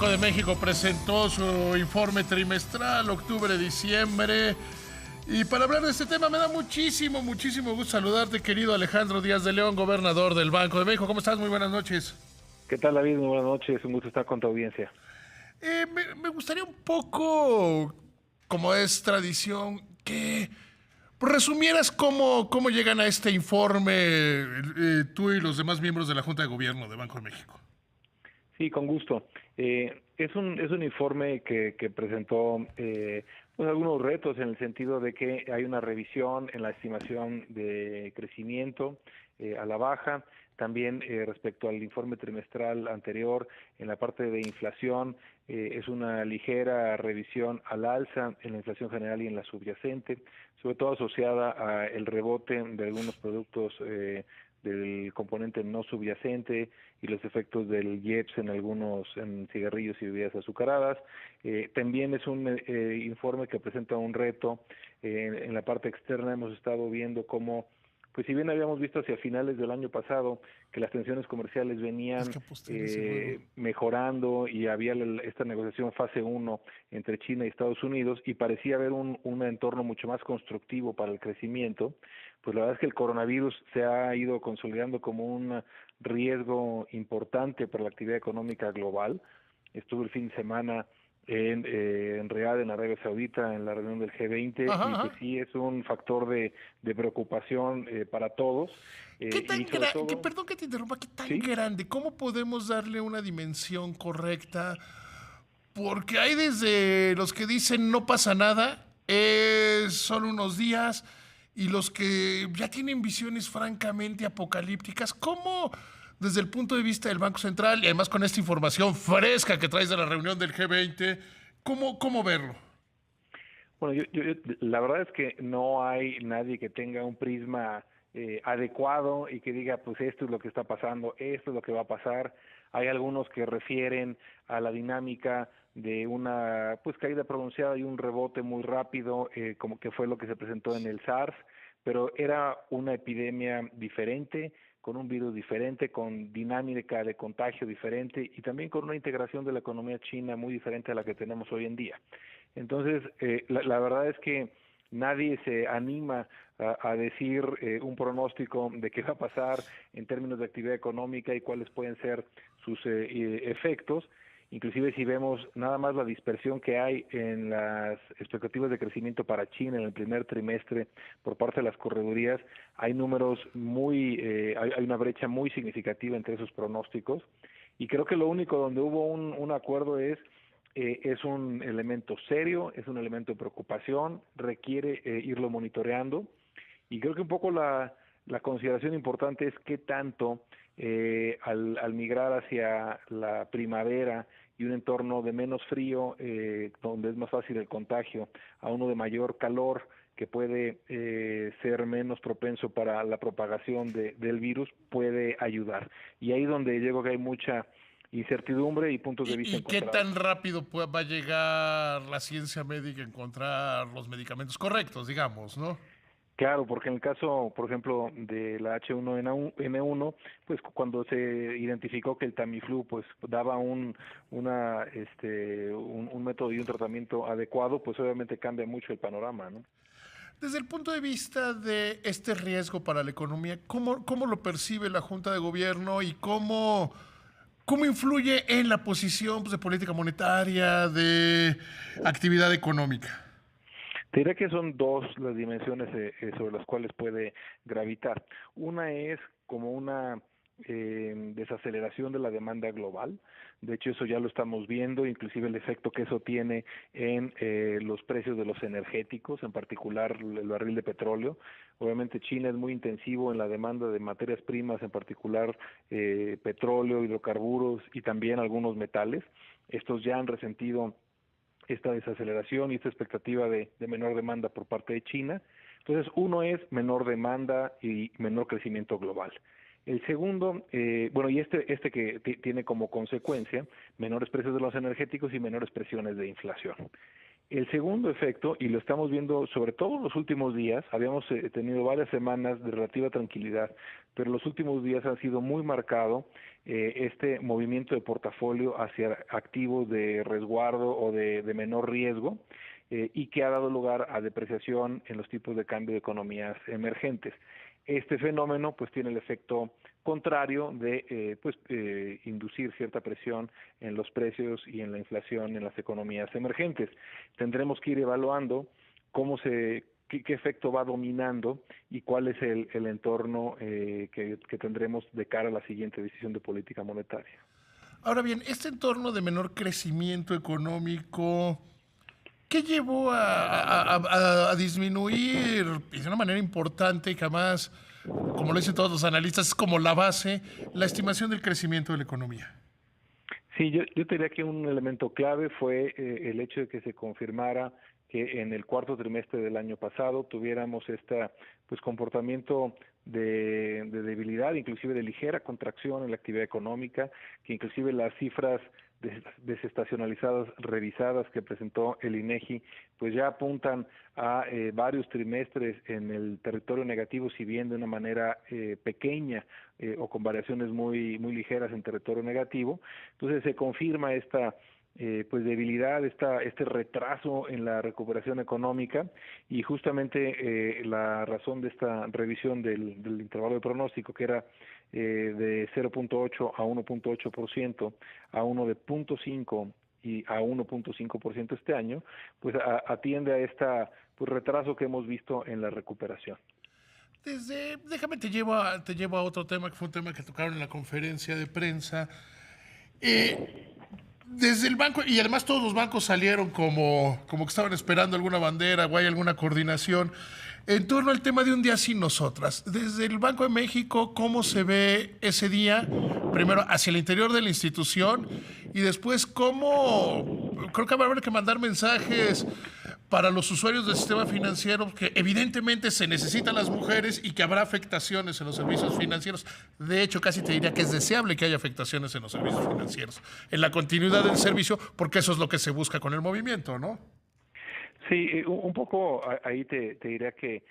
Banco de México presentó su informe trimestral, octubre-diciembre. Y para hablar de este tema me da muchísimo gusto saludarte, querido Alejandro Díaz de León, gobernador del Banco de México. ¿Cómo estás? Muy buenas noches. ¿Qué tal, David? Muy buenas noches. Un gusto estar con tu audiencia. Me gustaría un poco, como es tradición, que resumieras cómo llegan a este informe tú y los demás miembros de la Junta de Gobierno de Banco de México. Sí, con gusto. Es un informe que presentó pues algunos retos en el sentido de que hay una revisión en la estimación de crecimiento a la baja. También respecto al informe trimestral anterior, en la parte de inflación, es una ligera revisión al alza en la inflación general y en la subyacente, sobre todo asociada a el rebote de algunos productos del componente no subyacente y los efectos del IEPS en cigarrillos y bebidas azucaradas. También es un informe que presenta un reto. En la parte externa hemos estado viendo cómo, pues si bien habíamos visto hacia finales del año pasado que las tensiones comerciales venían Es que aposté en ese juego. mejorando y había esta negociación fase uno entre China y Estados Unidos y parecía haber un entorno mucho más constructivo para el crecimiento, pues la verdad es que el coronavirus se ha ido consolidando como un riesgo importante para la actividad económica global. Estuve el fin de semana en Riad, en Arabia Saudita, en la reunión del G20, Ajá, y pues ajá. sí es un factor de preocupación para todos, ¿Qué y tan sobre grande, todo, perdón que te interrumpa, qué tan sí, grande? ¿Cómo podemos darle una dimensión correcta? Porque hay desde los que dicen no pasa nada, son unos días, y los que ya tienen visiones francamente apocalípticas. ¿Cómo, desde el punto de vista del Banco Central, y además con esta información fresca que traes de la reunión del G20, cómo verlo? bueno, la verdad es que no hay nadie que tenga un prisma adecuado y que diga, pues esto es lo que está pasando, esto es lo que va a pasar. Hay algunos que refieren a la dinámica de una pues caída pronunciada y un rebote muy rápido, como que fue lo que se presentó en el SARS, pero era una epidemia diferente, con un virus diferente, con dinámica de contagio diferente y también con una integración de la economía china muy diferente a la que tenemos hoy en día. Entonces, la verdad es que nadie se anima a decir un pronóstico de qué va a pasar en términos de actividad económica y cuáles pueden ser sus efectos. Inclusive si vemos nada más la dispersión que hay en las expectativas de crecimiento para China en el primer trimestre por parte de las corredurías, hay números hay una brecha muy significativa entre esos pronósticos y creo que lo único donde hubo un acuerdo es un elemento serio, es un elemento de preocupación, requiere irlo monitoreando y creo que un poco la consideración importante es qué tanto al migrar hacia la primavera y un entorno de menos frío, donde es más fácil el contagio, a uno de mayor calor, que puede ser menos propenso para la propagación del virus, puede ayudar. Y ahí donde llego que hay mucha incertidumbre y puntos de vista ¿Y qué encontrados. tan rápido va a llegar la ciencia médica a encontrar los medicamentos correctos, digamos, ¿no? Claro, porque en el caso, por ejemplo, de la H1N1, pues cuando se identificó que el Tamiflu pues daba un método y un tratamiento adecuado, pues obviamente cambia mucho el panorama, ¿no? Desde el punto de vista de este riesgo para la economía, ¿cómo lo percibe la Junta de Gobierno y cómo influye en la posición pues, de política monetaria, de actividad económica? Te diré que son dos las dimensiones sobre las cuales puede gravitar. Una es como una desaceleración de la demanda global. De hecho, eso ya lo estamos viendo, inclusive el efecto que eso tiene en los precios de los energéticos, en particular el barril de petróleo. Obviamente China es muy intensivo en la demanda de materias primas, en particular petróleo, hidrocarburos y también algunos metales. Estos ya han resentido esta desaceleración y esta expectativa de menor demanda por parte de China. Entonces, uno es menor demanda y menor crecimiento global. El segundo, bueno, y este que tiene como consecuencia menores precios de los energéticos y menores presiones de inflación. El segundo efecto, y lo estamos viendo sobre todo en los últimos días, habíamos tenido varias semanas de relativa tranquilidad, pero los últimos días han sido muy marcado este movimiento de portafolio hacia activos de resguardo o de menor riesgo, y que ha dado lugar a depreciación en los tipos de cambio de economías emergentes. Este fenómeno pues tiene el efecto contrario de inducir cierta presión en los precios y en la inflación en las economías emergentes. Tendremos que ir evaluando qué efecto va dominando y cuál es el entorno que tendremos de cara a la siguiente decisión de política monetaria. Ahora bien, este entorno de menor crecimiento económico, ¿qué llevó a disminuir de una manera importante y que además, como lo dicen todos los analistas, es como la base, la estimación del crecimiento de la economía? Sí, yo te diría que un elemento clave fue el hecho de que se confirmara que en el cuarto trimestre del año pasado tuviéramos este comportamiento de debilidad, inclusive de ligera contracción en la actividad económica, que inclusive las cifras desestacionalizadas revisadas que presentó el INEGI, pues ya apuntan a varios trimestres en el territorio negativo, si bien de una manera pequeña o con variaciones muy ligeras en territorio negativo. Entonces se confirma esta debilidad, este retraso en la recuperación económica, y justamente la razón de esta revisión del intervalo de pronóstico, que era de 0.8 a 1.8%, a uno de 0.5 y a 1.5% este año, pues atiende a este retraso que hemos visto en la recuperación. Déjame, te llevo a otro tema, que fue un tema que tocaron en la conferencia de prensa. Desde el banco, y además todos los bancos salieron como que estaban esperando alguna bandera o hay alguna coordinación en torno al tema de un día sin nosotras. Desde el Banco de México, ¿cómo se ve ese día? Primero, hacia el interior de la institución, y después, ¿cómo? Creo que habrá que mandar mensajes para los usuarios del sistema financiero, que evidentemente se necesitan las mujeres y que habrá afectaciones en los servicios financieros. De hecho, casi te diría que es deseable que haya afectaciones en los servicios financieros, en la continuidad del servicio, porque eso es lo que se busca con el movimiento, ¿no? Sí, un poco ahí te diría que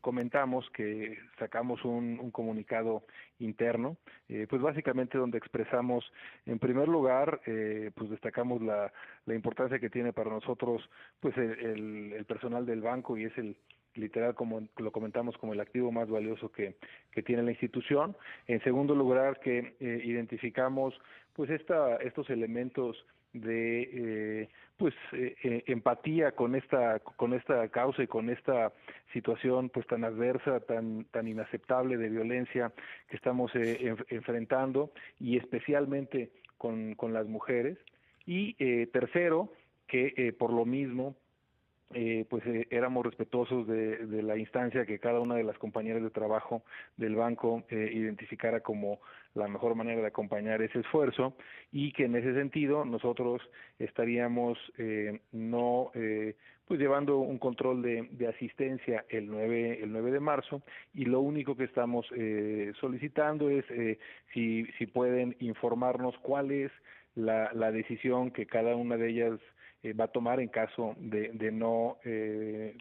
comentamos que sacamos un comunicado interno, pues básicamente donde expresamos, en primer lugar, pues destacamos la importancia que tiene para nosotros pues el personal del banco, y es literal, como lo comentamos, como el activo más valioso que tiene la institución. En segundo lugar, que identificamos pues estos elementos de empatía con esta causa y con esta situación pues tan adversa, tan inaceptable de violencia que estamos enfrentando, y especialmente con las mujeres. Y tercero, que por lo mismo éramos respetuosos de la instancia que cada una de las compañeras de trabajo del banco identificara como la mejor manera de acompañar ese esfuerzo, y que en ese sentido nosotros estaríamos llevando un control de asistencia el 9 de marzo, y lo único que estamos solicitando es si pueden informarnos cuál es la decisión que cada una de ellas va a tomar en caso de no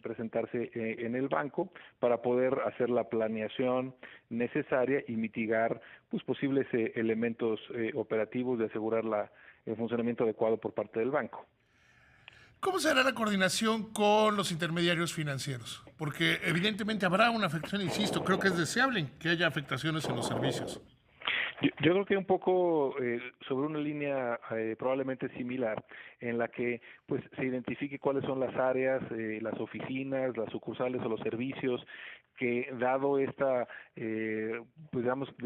presentarse en el banco, para poder hacer la planeación necesaria y mitigar pues posibles elementos operativos de asegurar el funcionamiento adecuado por parte del banco. ¿Cómo será la coordinación con los intermediarios financieros? Porque evidentemente habrá una afectación, insisto, creo que es deseable que haya afectaciones en los servicios. Yo creo que un poco sobre una línea probablemente similar, en la que pues se identifique cuáles son las áreas, las oficinas, las sucursales o los servicios que, dado esta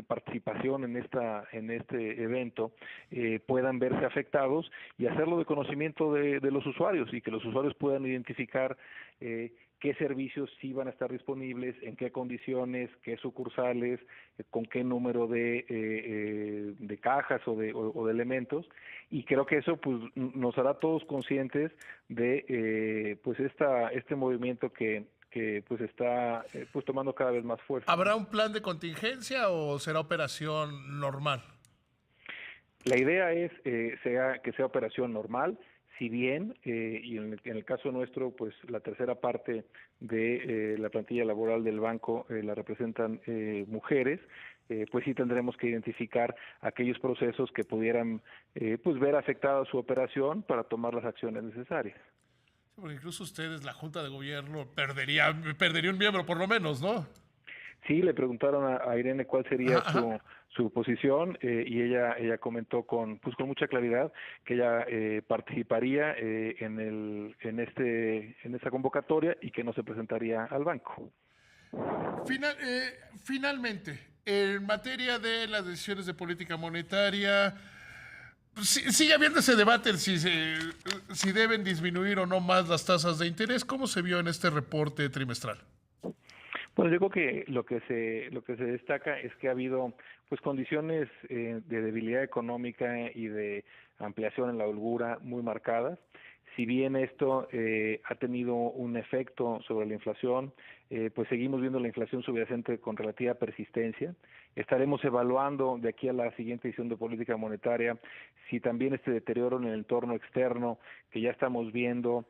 participación en este evento, puedan verse afectados, y hacerlo de conocimiento de los usuarios, y que los usuarios puedan identificar qué servicios sí van a estar disponibles, en qué condiciones, qué sucursales, con qué número de cajas o de elementos. Y creo que eso pues nos hará todos conscientes de este movimiento que pues está tomando cada vez más fuerza. ¿Habrá un plan de contingencia o será operación normal? La idea es que sea operación normal. si bien, y en el caso nuestro, pues la tercera parte de la plantilla laboral del banco la representan mujeres, pues sí tendremos que identificar aquellos procesos que pudieran pues ver afectada su operación para tomar las acciones necesarias. Porque incluso ustedes, la Junta de Gobierno, perdería un miembro por lo menos, ¿no? Sí, le preguntaron a Irene cuál sería su posición y ella comentó con mucha claridad que ella participaría en esta convocatoria y que no se presentaría al banco. Finalmente, en materia de las decisiones de política monetaria, sigue habiendo ese debate si deben disminuir o no más las tasas de interés. ¿Cómo se vio en este reporte trimestral? Bueno, yo creo que lo que se destaca es que ha habido pues condiciones de debilidad económica y de ampliación en la holgura muy marcadas. Si bien esto ha tenido un efecto sobre la inflación, pues seguimos viendo la inflación subyacente con relativa persistencia. Estaremos evaluando de aquí a la siguiente edición de política monetaria si también este deterioro en el entorno externo que ya estamos viendo,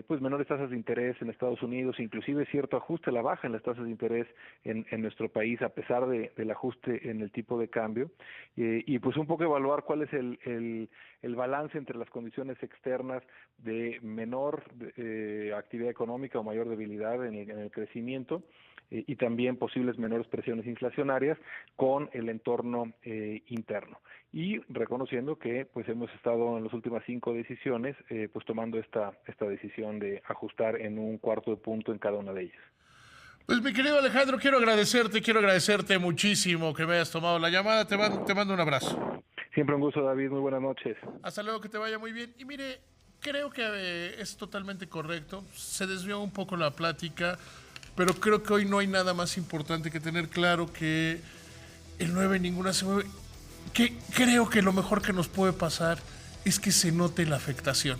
pues menores tasas de interés en Estados Unidos, inclusive cierto ajuste a la baja en las tasas de interés en nuestro país a pesar del ajuste en el tipo de cambio, y pues un poco evaluar cuál es el balance entre las condiciones externas de menor actividad económica o mayor debilidad en el crecimiento, y también posibles menores presiones inflacionarias con el entorno interno, y reconociendo que pues hemos estado en las últimas 5 decisiones pues tomando esta decisión de ajustar en un cuarto de punto en cada una de ellas. Pues mi querido Alejandro, quiero agradecerte muchísimo que me hayas tomado la llamada. Te mando un abrazo. Siempre un gusto, David, muy buenas noches. Hasta luego, que te vaya muy bien. Y mire, creo que es totalmente correcto. Se desvió un poco la plática, pero creo que hoy no hay nada más importante que tener claro que el 9 ninguna se mueve. Que creo que lo mejor que nos puede pasar es que se note la afectación.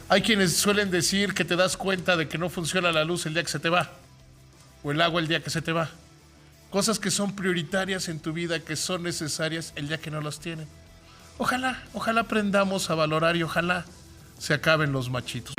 Hay quienes suelen decir que te das cuenta de que no funciona la luz el día que se te va, o el agua el día que se te va. Cosas que son prioritarias en tu vida, que son necesarias el día que no las tienen. Ojalá aprendamos a valorar y ojalá se acaben los machitos.